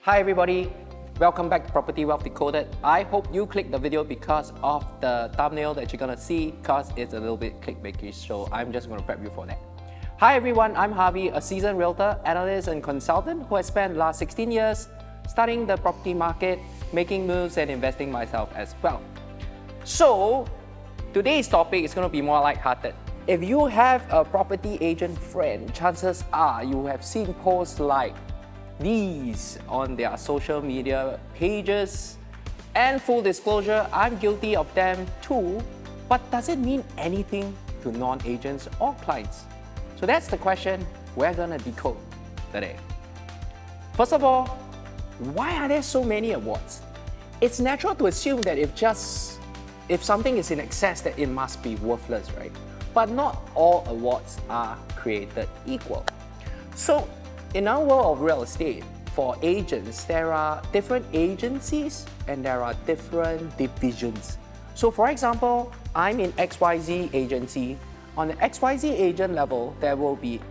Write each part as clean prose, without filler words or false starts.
Hi everybody, welcome back to Property Wealth Decoded. I hope you clicked the video because of the thumbnail that you're gonna see, because it's a little bit clickbaitish, so I'm just gonna prep you for that. Hi everyone, I'm Harvey, a seasoned realtor, analyst and consultant who has spent the last 16 years studying the property market, making moves and investing myself as well. So today's topic is gonna be more lighthearted. If you have a property agent friend, chances are you have seen posts like these on their social media pages. And full disclosure, I'm guilty of them too, but does it mean anything to non-agents or clients? So that's the question we're gonna decode today. First of all, why are there so many awards? It's natural to assume that if something is in excess, that it must be worthless, right? But not all awards are created equal. So in our world of real estate, for agents, there are different agencies and there are different divisions. So for example, I'm in XYZ agency. On the XYZ agent level, there will be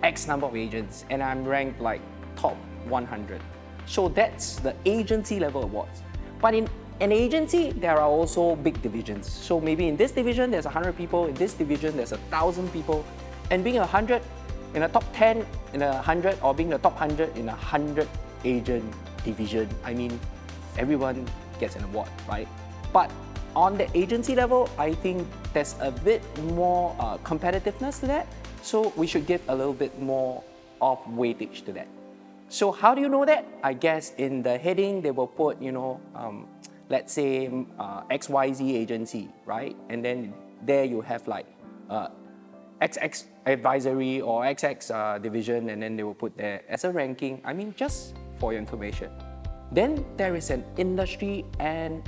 X number of agents and I'm ranked like top 100. So that's the agency level awards. But in an agency, there are also big divisions. So maybe in this division, there's 100 people. In this division, there's 1,000 people. And being 100 in a top 10 in 100, or being the top 100 in 100 agent division, I mean, everyone gets an award, right? But on the agency level, I think there's a bit more competitiveness to that. So we should give a little bit more of weightage to that. So how do you know that? I guess in the heading, they will put, let's say XYZ agency, right? And then there you have like XX advisory or XX division, and then they will put there as a ranking. I mean, just for your information. Then there is an industry and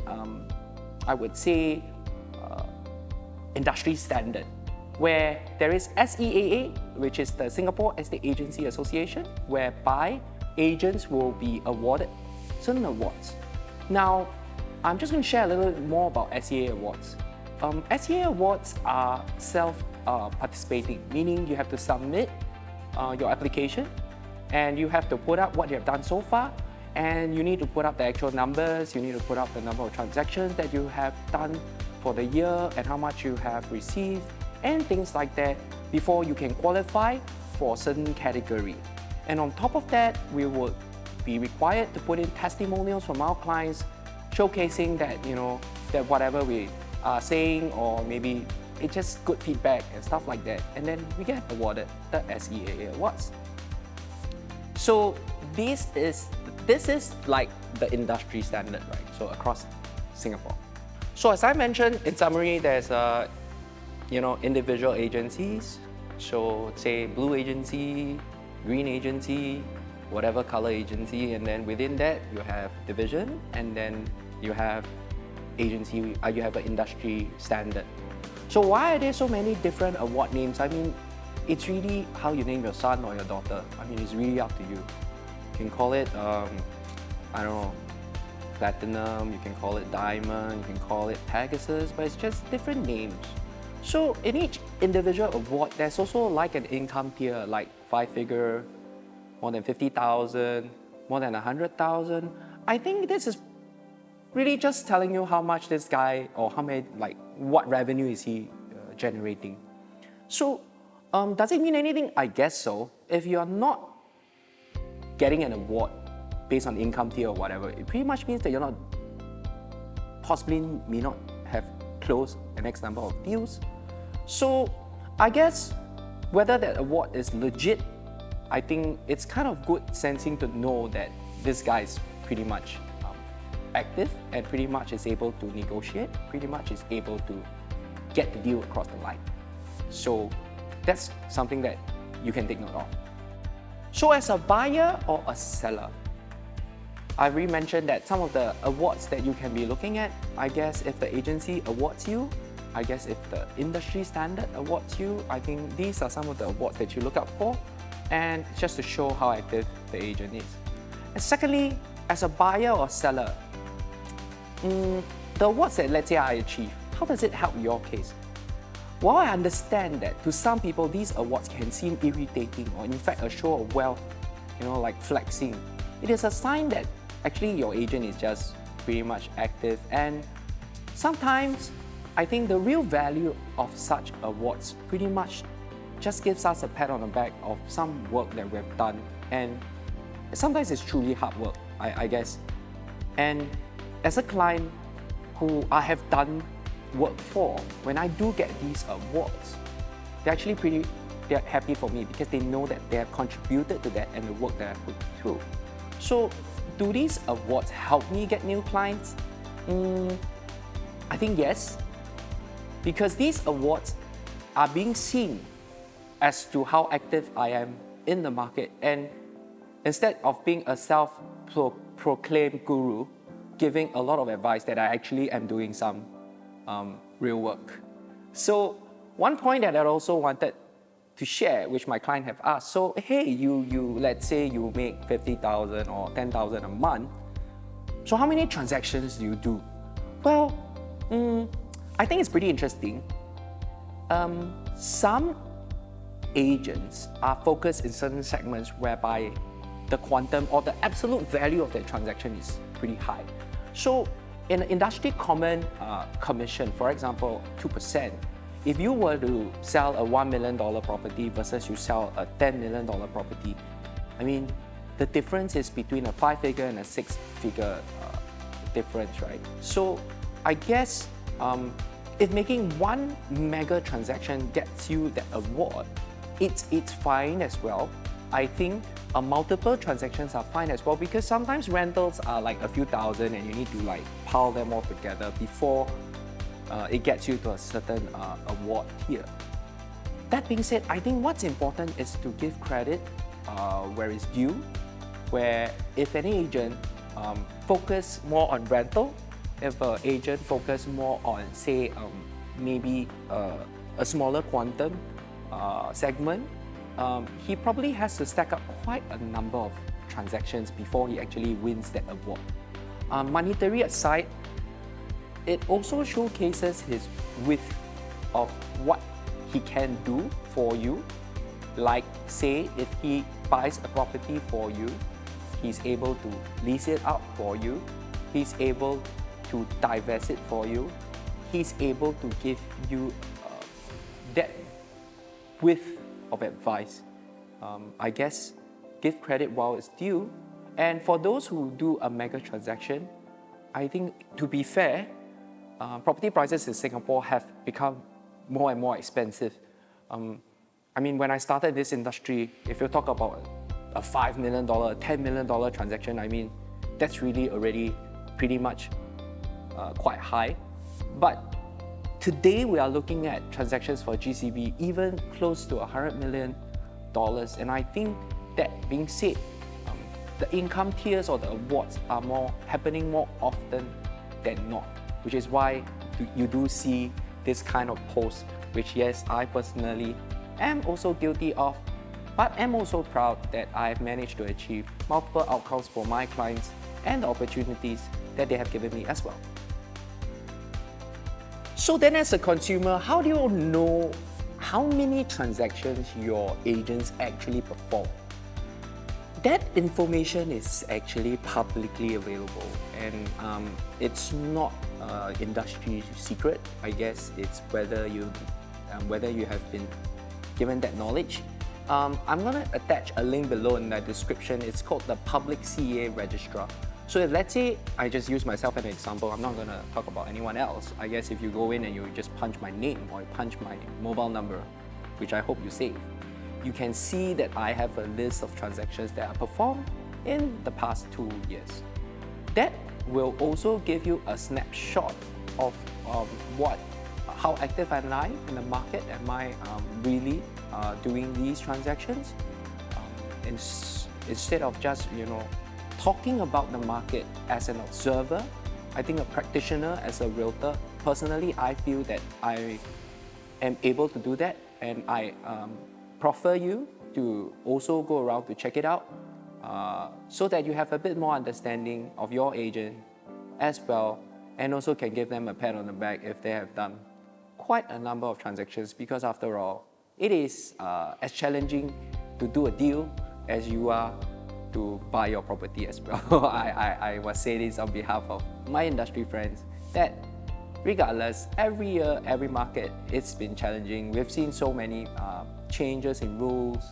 I would say industry standard, where there is SEAA, which is the Singapore Estate Agency Association, whereby agents will be awarded certain awards. Now, I'm just going to share a little bit more about SEAA awards. SEAA awards are self-participating, meaning you have to submit your application and you have to put up what you have done so far, and you need to put up the actual numbers, you need to put up the number of transactions that you have done for the year and how much you have received and things like that before you can qualify for a certain category. And on top of that, we would be required to put in testimonials from our clients showcasing that, that whatever we are saying, or maybe it's just good feedback and stuff like that. And then we get awarded the SEAA awards. So this is like the industry standard, right? So across Singapore. So as I mentioned, in summary, there's individual agencies. So say blue agency, green agency, whatever color agency, and then within that you have division, and then you have agency, you have an industry standard. So why are there so many different award names? I mean, it's really how you name your son or your daughter. I mean, it's really up to you. You can call it, platinum, you can call it diamond, you can call it Pegasus, but it's just different names. So in each individual award, there's also like an income tier, like 5-figure, more than 50,000, more than 100,000. I think this is really just telling you how much this guy, or what revenue is he generating. So does it mean anything? I guess so. If you're not getting an award based on income tier or whatever, it pretty much means that you're not, possibly may not have closed the next number of deals. So I guess whether that award is legit, I think it's kind of good sensing to know that this guy is pretty much active and pretty much is able to negotiate, pretty much is able to get the deal across the line. So that's something that you can take note of. So as a buyer or a seller, I already mentioned that some of the awards that you can be looking at, I guess if the agency awards you, I guess if the industry standard awards you, I think these are some of the awards that you look out for, and just to show how active the agent is. And secondly, as a buyer or seller, the awards that let's say I achieve, how does it help your case? While I understand that to some people these awards can seem irritating or in fact a show of wealth, like flexing, it is a sign that actually your agent is just pretty much active. And sometimes I think the real value of such awards pretty much just gives us a pat on the back of some work that we've done. And sometimes it's truly hard work, I guess. And as a client who I have done work for, when I do get these awards, they're happy for me because they know that they have contributed to that and the work that I put through. So do these awards help me get new clients? I think yes, because these awards are being seen as to how active I am in the market. And instead of being a self-proclaimed guru, giving a lot of advice, that I actually am doing some real work. So one point that I also wanted to share, which my client have asked, so hey, you let's say you make 50,000 or 10,000 a month, so how many transactions do you do? Well, I think it's pretty interesting. Some agents are focused in certain segments whereby the quantum or the absolute value of their transaction is pretty high. So in an industry common commission, for example, 2%, if you were to sell a $1 million property versus you sell a $10 million property, I mean, the difference is between a 5-figure and a 6-figure difference, right? So I guess if making one mega transaction gets you that award, it's fine as well. I think multiple transactions are fine as well, because sometimes rentals are like a few thousand and you need to like pile them all together before it gets you to a certain award tier. That being said, I think what's important is to give credit where it's due, where if an agent focus more on rental, if an agent focus more on, say, maybe a smaller quantum segment, he probably has to stack up quite a number of transactions before he actually wins that award. Monetary aside, it also showcases his width of what he can do for you. Like, say, if he buys a property for you, he's able to lease it out for you, he's able to divest it for you, he's able to give you that width of advice. I guess give credit while it's due. And for those who do a mega transaction, I think, to be fair, property prices in Singapore have become more and more expensive. I mean, when I started this industry, if you talk about a $5 million, $10 million transaction, I mean, that's really already pretty much quite high. But today we are looking at transactions for GCB even close to $100 million. And I think, that being said, the income tiers or the awards are happening more often than not, which is why you do see this kind of post, which yes, I personally am also guilty of, but am also proud that I've managed to achieve multiple outcomes for my clients and the opportunities that they have given me as well. So then, as a consumer, how do you know how many transactions your agents actually perform? That information is actually publicly available, and it's not industry secret. I guess it's whether you have been given that knowledge. I'm gonna attach a link below in the description. It's called the Public CA Registrar. So if, let's say, I just use myself as an example, I'm not gonna talk about anyone else. I guess if you go in and you just punch my name or punch my mobile number, which I hope you save, you can see that I have a list of transactions that are performed in the past 2 years. That will also give you a snapshot of how active am I in the market. Am I really doing these transactions? Instead of just talking about the market as an observer, I think a practitioner as a realtor, personally, I feel that I am able to do that, and I prefer you to also go around to check it out so that you have a bit more understanding of your agent as well, and also can give them a pat on the back if they have done quite a number of transactions, because after all, it is as challenging to do a deal as you are to buy your property as well. I must say this on behalf of my industry friends that regardless, every year, every market, it's been challenging. We've seen so many changes in rules,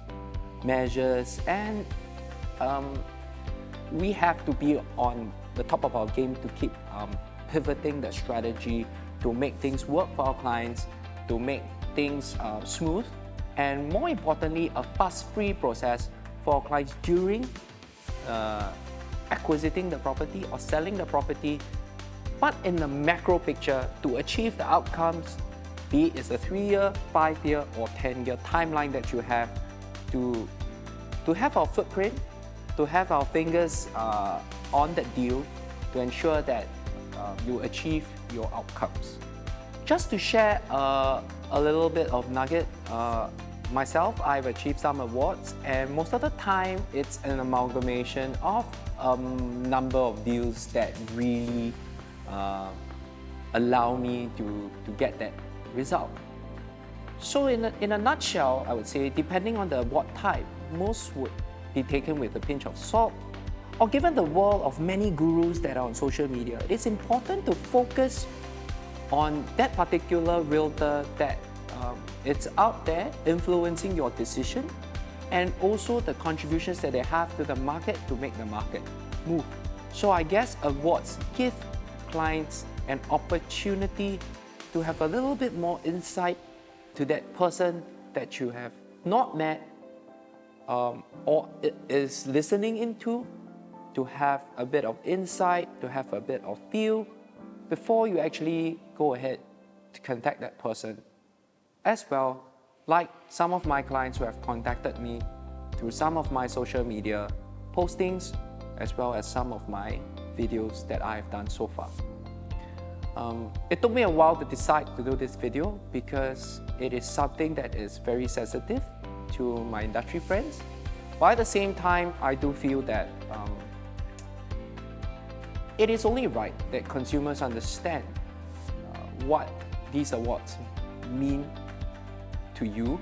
measures, and we have to be on the top of our game to keep pivoting the strategy to make things work for our clients, to make things smooth, and more importantly, a fuss-free process for our clients during acquiring the property or selling the property, but in the macro picture to achieve the outcomes, be it it's a 3-year, 5-year, or 10-year timeline that you have to have our footprint, to have our fingers on that deal, to ensure that you achieve your outcomes. Just to share a little bit of nugget, myself, I've achieved some awards, and most of the time it's an amalgamation of a number of deals that really allow me to get that result. So in a nutshell, I would say, depending on the award type, most would be taken with a pinch of salt, or given the world of many gurus that are on social media, it's important to focus on that particular realtor that it's out there influencing your decision, and also the contributions that they have to the market to make the market move. So I guess awards give clients an opportunity to have a little bit more insight to that person that you have not met or is listening into, to have a bit of insight, to have a bit of feel before you actually go ahead to contact that person. As well, like some of my clients who have contacted me through some of my social media postings, as well as some of my videos that I have done so far. It took me a while to decide to do this video because it is something that is very sensitive to my industry friends. But at the same time, I do feel that it is only right that consumers understand what these awards mean to you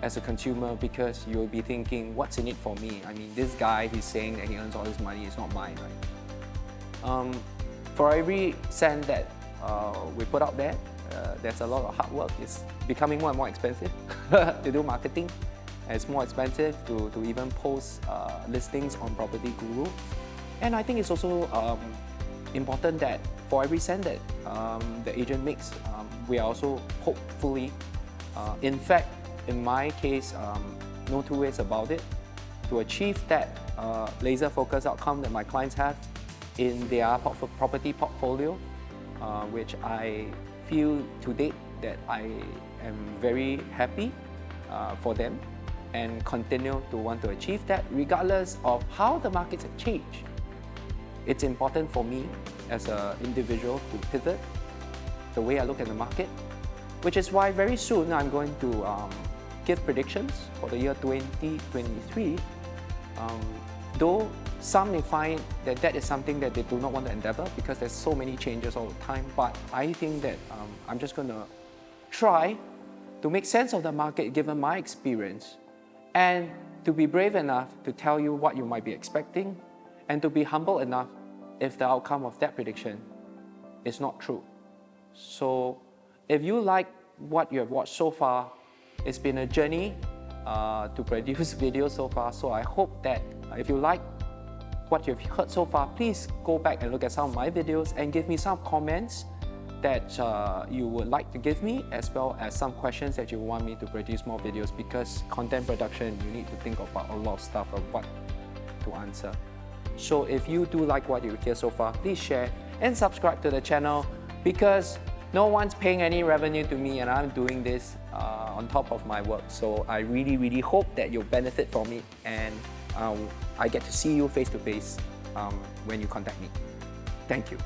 as a consumer, because you'll be thinking, what's in it for me? I mean, this guy, he's saying that he earns all this money, it's not mine, right? For every cent that we put out there, there's a lot of hard work. It's becoming more and more expensive to do marketing. And it's more expensive to even post listings on Property Guru. And I think it's also important that for every cent that the agent makes, we are also hopefully, in fact, in my case, no two ways about it, to achieve that laser focus outcome that my clients have in their property portfolio, which I feel to date that I am very happy for them, and continue to want to achieve that regardless of how the markets have changed. It's important for me as an individual to pivot the way I look at the market, which is why very soon I'm going to give predictions for the year 2023. Though some may find that that is something that they do not want to endeavor because there's so many changes all the time, but I think that I'm just going to try to make sense of the market given my experience, and to be brave enough to tell you what you might be expecting, and to be humble enough if the outcome of that prediction is not true. So if you like what you have watched so far, it's been a journey to produce videos so far, so I hope that if you like what you've heard so far, please go back and look at some of my videos and give me some comments that you would like to give me, as well as some questions that you want me to produce more videos, because content production, you need to think about a lot of stuff of what to answer. So if you do like what you hear so far, please share and subscribe to the channel, because no one's paying any revenue to me and I'm doing this on top of my work. So I really hope that you'll benefit from it, and I get to see you face to face when you contact me. Thank you.